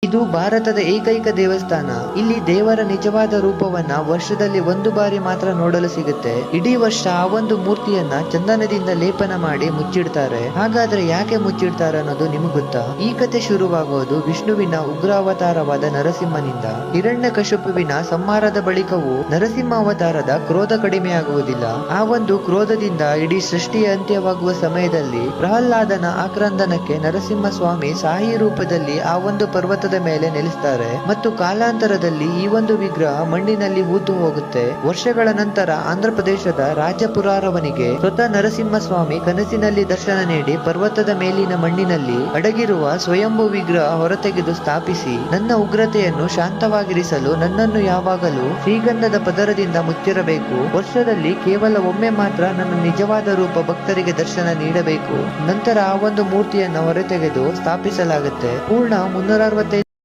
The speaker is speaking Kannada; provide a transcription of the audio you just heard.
ಇದು ಭಾರತದ ಏಕೈಕ ದೇವಸ್ಥಾನ. ಇಲ್ಲಿ ದೇವರ ನಿಜವಾದ ರೂಪವನ್ನ ವರ್ಷದಲ್ಲಿ ಒಂದು ಬಾರಿ ಮಾತ್ರ ನೋಡಲು ಸಿಗುತ್ತೆ. ಇಡೀ ವರ್ಷ ಆ ಒಂದು ಮೂರ್ತಿಯನ್ನ ಚಂದನದಿಂದ ಲೇಪನ ಮಾಡಿ ಮುಚ್ಚಿಡ್ತಾರೆ. ಹಾಗಾದ್ರೆ ಯಾಕೆ ಮುಚ್ಚಿಡ್ತಾರೆ ಅನ್ನೋದು ನಿಮಗೆ ಗೊತ್ತಾ? ಈ ಕತೆ ಶುರುವಾಗುವುದು ವಿಷ್ಣುವಿನ ಉಗ್ರಾವತಾರವಾದ ನರಸಿಂಹನಿಂದ. ಹಿರಣ್ಯಕಶಿಪುವಿನ ಸಂಹಾರದ ಬಳಿಕವೂ ನರಸಿಂಹ ಅವತಾರದ ಕ್ರೋಧ ಕಡಿಮೆಯಾಗುವುದಿಲ್ಲ. ಆ ಒಂದು ಕ್ರೋಧದಿಂದ ಇಡೀ ಸೃಷ್ಟಿಯ ಅಂತ್ಯವಾಗುವ ಸಮಯದಲ್ಲಿ ಪ್ರಹ್ಲಾದನ ಆಕ್ರಂದನಕ್ಕೆ ನರಸಿಂಹ ಸ್ವಾಮಿ ಸಾಯಿ ರೂಪದಲ್ಲಿ ಆ ಒಂದು ಪರ್ವತದ ಮೇಲೆ ನೆಲೆಸ್ತಾರೆ ಮತ್ತು ಕಾಲಾಂತರದಲ್ಲಿ ಈ ಒಂದು ವಿಗ್ರಹ ಮಣ್ಣಿನಲ್ಲಿ ಹೂತು ಹೋಗುತ್ತೆ. ವರ್ಷಗಳ ನಂತರ ಆಂಧ್ರ ಪ್ರದೇಶದ ರಾಜಪುರಾರವನಿಗೆ ಸ್ವತಃ ನರಸಿಂಹ ಸ್ವಾಮಿ ಕನಸಿನಲ್ಲಿ ದರ್ಶನ ನೀಡಿ ಪರ್ವತದ ಮೇಲಿನ ಮಣ್ಣಿನಲ್ಲಿ ಅಡಗಿರುವ ಸ್ವಯಂಭೂ ವಿಗ್ರಹ ಹೊರತೆಗೆದು ಸ್ಥಾಪಿಸಿ, ನನ್ನ ಉಗ್ರತೆಯನ್ನು ಶಾಂತವಾಗಿರಿಸಲು ನನ್ನನ್ನು ಯಾವಾಗಲೂ ಶ್ರೀಗಂಧದ ಪದರದಿಂದ ಮುಚ್ಚಿರಬೇಕು. ವರ್ಷದಲ್ಲಿ ಕೇವಲ ಒಮ್ಮೆ ಮಾತ್ರ ನನ್ನ ನಿಜವಾದ ರೂಪ ಭಕ್ತರಿಗೆ ದರ್ಶನ ನೀಡಬೇಕು. ನಂತರ ಆ ಒಂದು ಮೂರ್ತಿಯನ್ನು ಹೊರತೆಗೆದು ಸ್ಥಾಪಿಸಲಾಗುತ್ತೆ. ಪೂರ್ಣ 365